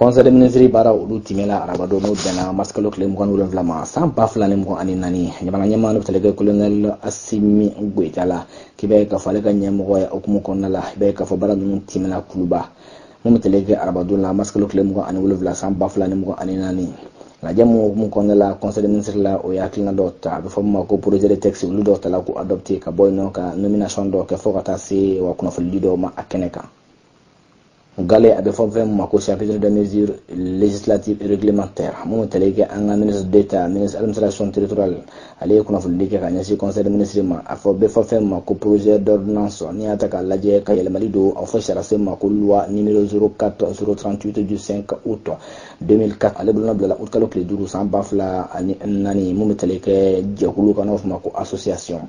Conseil des ministres bara olu timela arabado no bena maskalo kle mo kanu lama sam pa fulani mo ani nani nyama nyama no telege colonel Assimi Goitala kibe ka fale ka nyamo ya okumu konnala be ka fa bara no timela kuluba mo telege arabado la maskalo kle mo ani wulvla sam pa fulani mo ani nani la jamu mo konnala conseil des ministres la o yakina dota be fama ko projet de texte lu dota la ko adopter ka boyno ka nomination do ka fokata si wa kuna fo lido ma akeneka Galé a fait mako chapitre de mesures législatives et réglementaires. Mon télégué un ministre d'État, ministre de l'administration territoriale, allez qu'on a voulu dire qu'un conseil de ministre a fait mako projet d'ordonnance ni attaque à la DIECA et le Malido a fait chasser mako loi numéro 04038 du 5 août 2004. Allez bon de la haute caloque les durs sans bafla nani mon télégué diakulu kanof mako association.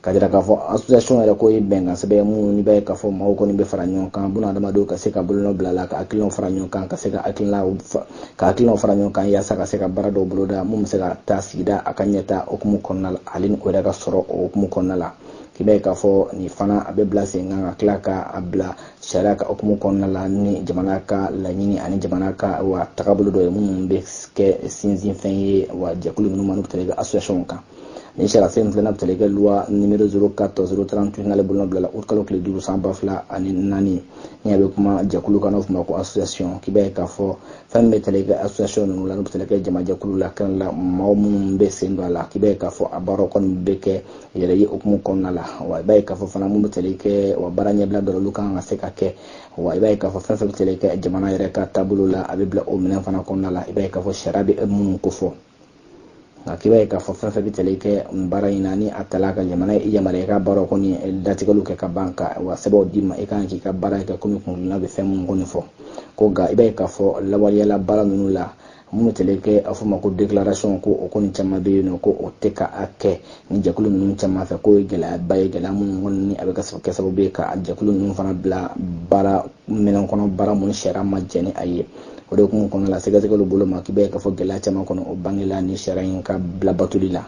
Kadira ka fo association era ko benga sebe mu ni be ka fo ma ko ni be faranyon kan buna dama do ka se ka bulno blala ka akilon faranyon kan ka se ka akilon faranyon kan ya saka se ka barado buloda mu se ka tasida akanyeta okumu konnal alin ko daga soro okumu konnala kibe ka fo ni fana abe blase nganga klaka abla sharaka okumu konnala ni jamanaka la nyini ani jamanaka wa takabulu do mu be ke sinzin fenye wa jakulu mu manu telega association kan ni sera sen flena telega loi numéro 04038 ngale bulno blala utkalo kle duru samba fla ani nani ni abe kuma jakulu kanof mako association kibe ka fo fambe telega association no la telega jama jakulu la kan la mawmum be sendo la kibe ka fo abaro kon beke yere yi okumu konnala wa be ka fo fana mum telega wa baranya bla do lukan aseka ke wa be ka fo fambe telega jama na yere ka tabulu la abe bla o minen fana konnala be ka fo sharabi mum ko fo akiba ka fo fa bitele ke mbara inani atalaka jamana ijamare ka baro koni datigalu ke ka banka wa sebo dima e kan ki ka bara ka kumi kun na be fem ngoni fo ko ga ibe ka fo lawali la bara nunula mu tele ke afu ma ko declaration ko o koni chama be no ko o teka ake ni jakulu nun chama fa ko gela baye gela mun ngoni abe ka sabo be ka jakulu nun fana bla bara menon kono bara mun shera majeni aye odo kun kono la sega sega lo bolo ma kibe ka fo gela chama kono o bangela ni sharain ka bla batulila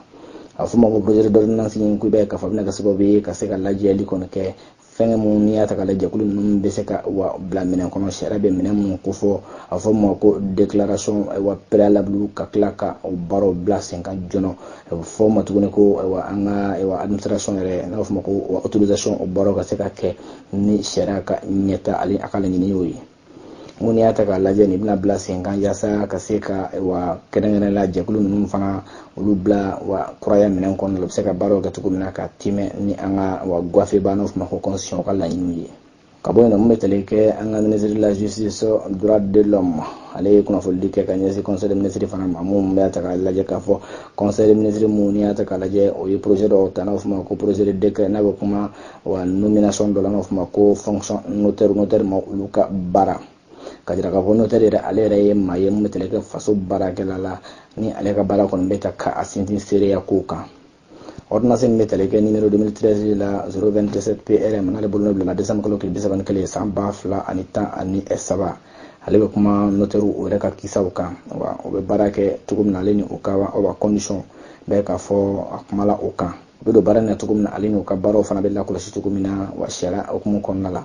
afuma ko projet d'ordonnance ni kibe ka fo na ka sabo be ka sega la jeli kono ke fenge mu ni ata kala jakulu num be seka wa bla menen kono shara be menen mu ko fo afuma ko déclaration wa préalable ka klaka o baro bla 50 jono fo matugone ko wa anga wa administration re na afuma ko autorisation o baro ka seka ke ni shara ka nyeta ali akala ni yoyi muni ata ka laje ni bina bla 50 yasa ka seka wa kedengene la jakulu num fana ulu bla wa kuraya minen kono lo seka baro ka tukumina ka time ni anga wa gwafe banof ma ko constitution kala yinyi kabo na mmetele ke anga ministre de la justice droit de l'homme ale kuna fo dike ka nyesi conseil des ministres fana mamu mbata ka laje ka fo conseil des ministres muni ata ka laje o yi projet do tanof ma ko projet de décret na kuma wa nomination de l'anof ma ko fonction notaire ma luka bara kadira ka bono tere ale re ma yem meteleke faso barakela la ni ale ka bara kon beta ka asintin sere ya kuka ordonnance meteleke numéro 2013 la 027 PRM na le bolno la décembre kilo kili saban kele samba fla anita ani esaba ale be kuma notaire o re ka kisauka wa o be barake tugum na leni o ka wa condition be ka fo akumala o ka do bara na tugum na aleni o ka baro fana be la kula shi tugumina wa shara o kuma konnala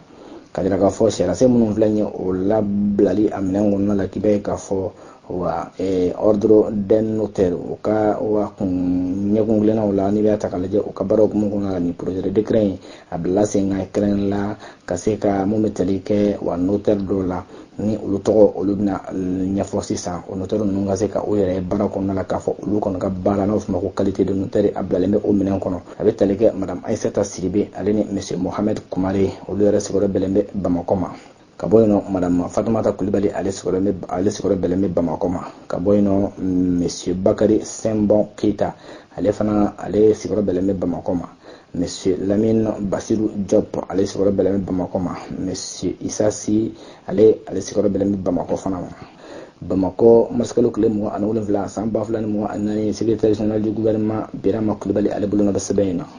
kadira ka fo shera se munun flanye o la blali amnen wonna la kibe ka fo wa ordre den notaire o ka wa kun nyekunglena wala ni be atakalaje o ka baro ko mun na ni projet de décret abla senga kren la kaseka mo metalike wa notaire do la ni ulu togo ulu na nyafo sisa o notaire nun ga seka o yere bara ko na la ka fo ulu kon ka bara na fuma ko qualité de notaire abla lembe o minen kono abe talike madame Aissata Sidibe aleni monsieur Mohamed Koumare o le resiko belembe bamakoma kaboyno madame Fatoumata Coulibaly ale sikoro belembe bamakoma kaboyno monsieur Bakary Sembon Keita ale fana ale sikoro belembe bamakoma monsieur Lamine Bassirou Diop ale sikoro belembe bamakoma monsieur Isasi ale sikoro belembe bamako fana Bamako maskalo kle mo anawlen vla samba flan mo anani secrétaire général du gouvernement Birama Coulibaly ale buluna basabena